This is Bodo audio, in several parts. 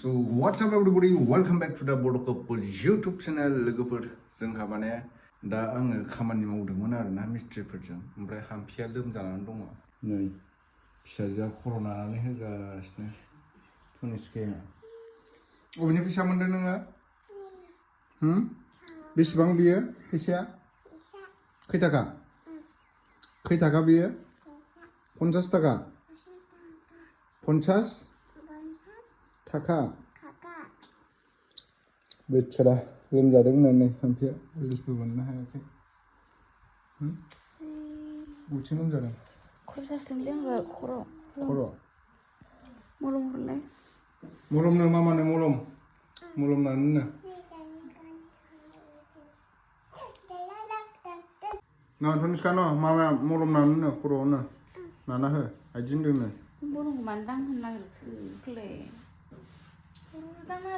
So what's up everybody, welcome back to the Bodo couple YouTube channel. लोगोफोर जोंहा माने दा आङो खामानि मावदोंमोन आरो ना मिस्ट्रिफोरजों ओमफ्राय हामफिया लोमजानानै दङ नै फिसाजोआ खर' नानानै होगासिनो धनिस्काया अबेनि फैसा मोनदों नोङो बेसेबां बियो फैसाया खै थाखा बियो 50 थाखा 50 थाखा बेचारा लोमजादों होननानै हामफिया रिलिजबो मोननो हायाखै उथिं लोमजादों खर' सासोंलै आंबो खर' मलम हरलाय मलमनो मामानो मलम नानोनो ना धनिस्का न मामा मलम नानोनो खर'आवनो नाना हो आइदिनदोंनो मलमखौ मानो दांहोनो नागिरखोलै दांना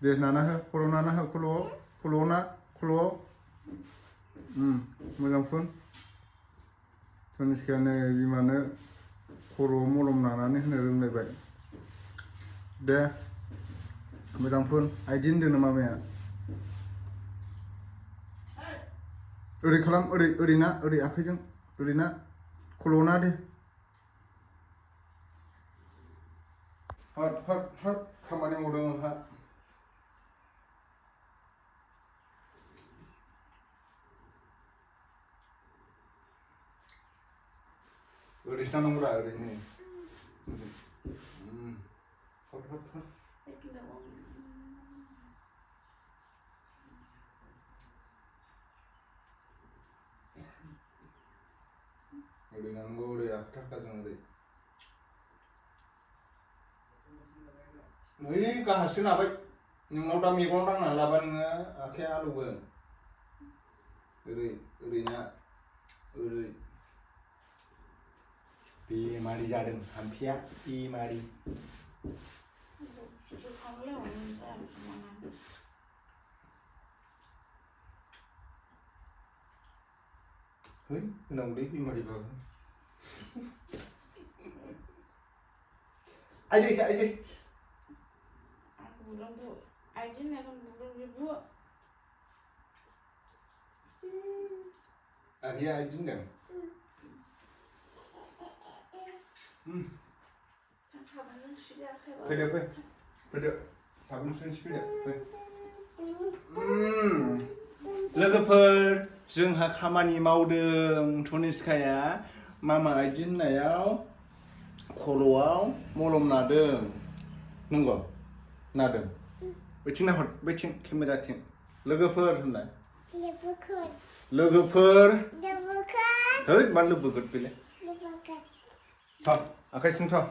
दे नाना हो खर'आव नाना हो खर'आव मोजां फुन धनिस्काया नै बिमानो खर'आव मलम नानानै होनो रोंलायबाय दे मोजां फुन आइदिन दोनो मामाया ओरै खालाम ओरै ना ओरै आखाइजों ओरै ना खर'आव ना दे हाट खामानि मावदों आंहा ओरैसो नांगौरा ओरैनो ओरै नांगौ ओरै आखाइजों ओरै ओइ गाहासो नाबाय नोंनाव दा मेगनाव दांनानै लाबा नोङो आखाइया आलौगोन ओरै ना ओरै बेमारि जादों हामफिया बेमारि है होनांगौलै बेमारिबाबो आइदै आइया आइदिनदों फैदो साबोन सुनोसै फैदो लोगोफोर जोंहा खामानि मावदों धनिस्काया मामा आइदिन होननायाव खर'आव मलम नादों नंगौ नादों बैथिं नाहर बैथिं केमेराथिं लोगोफोर होनलाय लोगोफोर है मा लोगोफोर बेलाय आखाइसिं थ'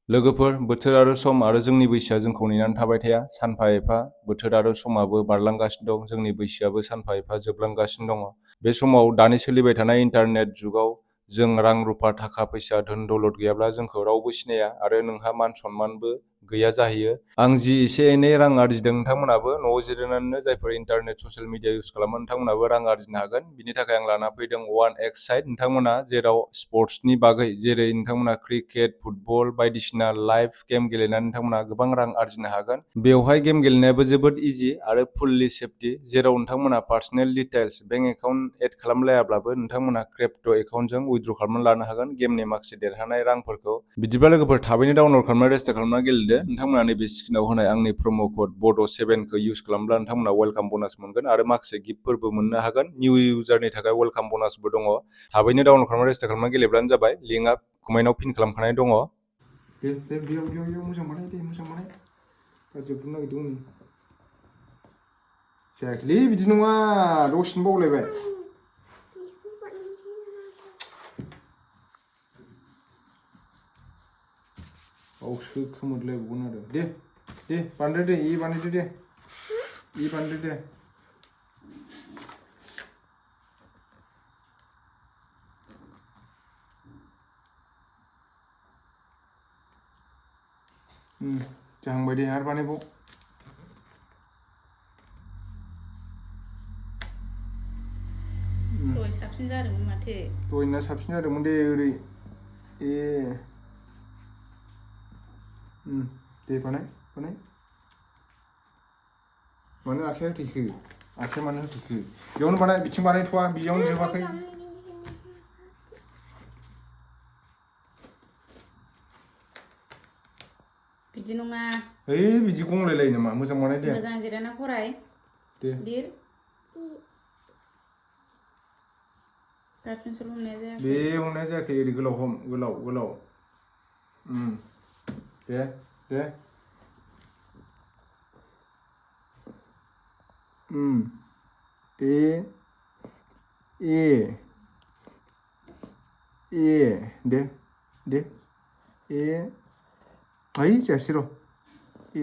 लोगोफोर बोथोर आरो सम आरो जोंनि बैसोआ जोंखौ नेनानै थाबाय थाया सानफा एफा बोथोर आरो समाबो बारलांगासिनो दं जोंनि बैसोआबो सानफा एफा जोबलांगासिनो दङ बे समाव दानि सोलिबाय थानाय इन्टारनेट जुगाव जों रां रुफा थाखा फैसा धोन दौलत गैयाब्ला जोंखौ रावबो सिनाया आरो नोंहा मान सनमानबो गैया जाहैयो आं जि एसे एनै रां आरजिदों नोंथांमोनाबो न'आव जिरायनानैनो जायफोर इन्टारनेट ससियेल मिडिया इउज खालामो नोंथांमोनाबो रां आरजिनो हागोन बिनि थाखाय आं लाना फैदों 1x साइट नोंथांमोना जेराव स्पर्ट्सनि बागै जेरै नोंथांमोना क्रिकेट फुटबल बायदिसिना लाइभ गेम गेलेनानै नोंथांमोना गोबां रां आरजिनो हागोन बेवहाय गेम गेलेनायाबो जोबोद इजि आरो फुल्लि सेफटि जेराव नोंथांमोना personal details bank account and खालामलायाब्लाबो नोंथांमोना क्रिप्ट' एकाउन्टजों उइथड्र खालामनानै लानो हागोन गेमनि माखासे देरहानाय रांफोरखौ बिदिब्ला लोगोफोर थाबैनो डाउनलड खालामनानै रेजिस्टार खालामनानै गेलेदो नोंथांमोना नैबे स्क्रिनाव होनाय आंनि प्रम' कड बड' 7 खौ इउज खालामब्ला नोंथांमोना वेलकाम बोनास मोनगोन आरो माखासे गिफ्टफोरबो मोननो हागोन निउ इउजारनि थाखाय वेलकाम बोनासबो दङ थाबैनो डाउनलड खालामनानै रेजिस्टार खालामनानै गेलेब्लानो जाबाय लिंकआ कमेन्टआव पिन खालामखानाय दङ दे बेयाव मोजां बानाय जोबनो नागिरदों जायाखैलै बिदि नङा दसेनो बावलायबाय बावसो खोमोरलायबावगोन आरो दे बानायदो दे बानायदो दे बानायदो दे जाहांबाय दे आरो बानायबाव दहाय साबसिन जादोंमोन माथो दहायना साबसिन जादोंमोन दे ओरै ए दे बानाय मानो आखाइया थैखो आखाइया मानो थैखो बेयावनो बानाय बिथिं बानायथ'वा बेयावनो जोबाखै बिदि नङा ओइ बिदि गंलायलायो नामा मोजां बानाय दे मोजां जिरायना फराय दे लिर काट पेन्सिल हमनाया जायाखै बे हमनाया जायाखै ओरै गोलाव हम गोलाव दे ए दे ए ओइ जायासै र' ए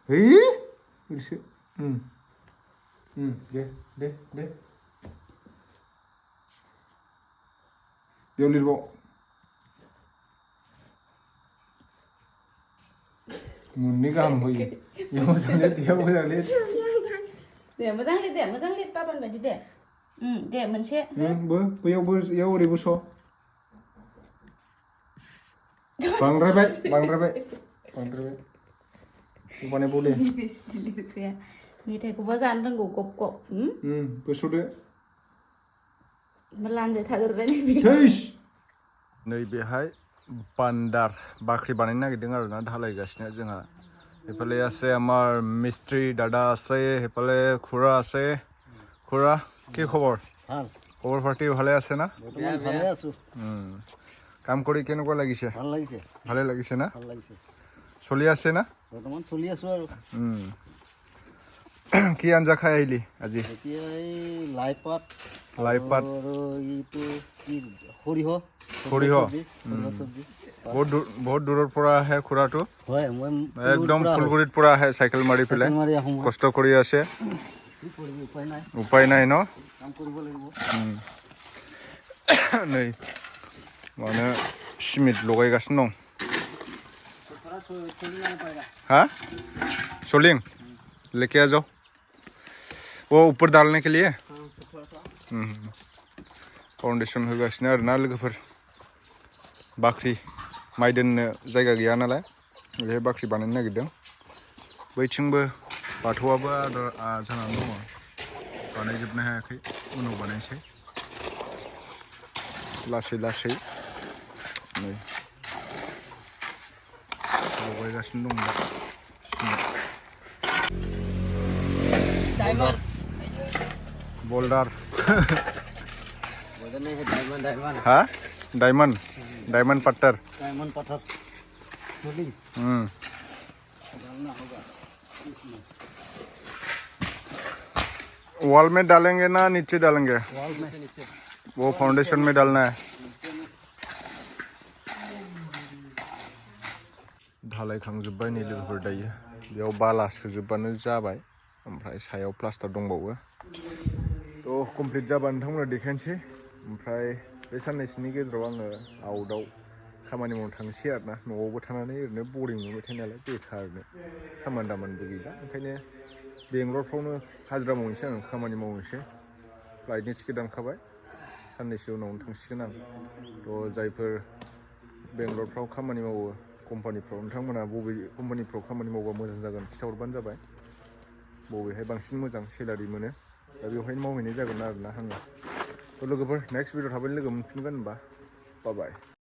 है ओरैसो दे बेयाव लिरबाव मोननै गाहाम होयो बेयाव मोजां लिर दे मोजां लिर बाबान बायदि दे दे मोनसे बैयाव ओरै बोस' बांद्रायबाय बानायबाव दे मेथाइखौबा जानो रोंगौ गब बोस'दो लान्जाय थागोरबाय नैबेहाय बान्दार बाख्रि बानायनो नागिरदों आरोना ढालाइगासिनो जोंहा এফালে আছে আমাৰ মিস্ত্ৰী দাদা আছে এফালে খুৰা আছে খুৰা কি খবৰ ভাল খবৰ পাতি ভালে আছে না ভালে আছো কাম কৰি কেনেকুৱা লাগিছে ভালে লাগিছে না চলি আছে না বৰ্তমান চলি আছো আৰু কি আঞ্জা খাই আহিলি আজি এতিয়া এই লাইপাত আৰু ইটো কি সৰিহ চব্জি বহুত দূৰৰ পৰা আহে খুৰাটো হয় মই একদম ফুলগুৰিৰ পৰা আহে চাইকেল মাৰি পেলাই কষ্ট কৰি আছে উপায় নাই ন কাম কৰিব লাগিব नै माने सिमेन्ट लगायगासिनो दं हाँ सोलिंग लेके आ जाओ वो ऊपर डालने के लिए फाउंडेशन होगासिनो आरोना लोगोफोर बाख्रि माइ दोननो जायगा गैया नालाय बेहाय बाख्रि बानायनो नागिरदों बैथिंबो बाथौआबो जानानै दङ बानायजोबनो हायाखै उनाव बानायनोसै लासै नै लगायगासिनो दं दा बल्डार हाँ डायमंड पत्थर वॉल में डालेंगे ना नीचे डालेंगे वॉल में वो फाउंडेशन में डालना है ढालायखांजोब्बाय नै लोगोफोर दायो बेयाव बाला सोजोबबानो जाबाय ओमफ्राय सायाव प्लास्टार दंबावो थ' कमप्लिट जाबा नोंथांमोना देखायनोसै ओमफ्राय बे साननैसोनि गेजेराव आङो आउटआव खामानि मावनो थांसै आरोना न'आवबो थानानै ओरैनो बरिं मोनबाय थायो नालाय बेखारनो खामानि दामानिबो गैला ओंखायनो बेंगलरफ्रावनो हाजिरा मावनोसै आं खामानि मावनोसै फ्लाइटनि टिकेट दानखाबाय साननैसो उनावनो थांसिगोन आं थ' जायफोर बेंगलरफ्राव खामानि मावो कम्पानिफ्राव नोंथांमोना बबे कम्पानिफ्राव खामानि मावबा मोजां जागोन खिथाहरबानो जाबाय बबेहाय बांसिन मोजां सेलारि मोनो दा बेवहायनो मावहैनाय जागोन आरोना आङो थ' लोगोफोर नेक्स्ट भिडिअ थाबैनो लोगो मोनफिनगोन होनबा बाय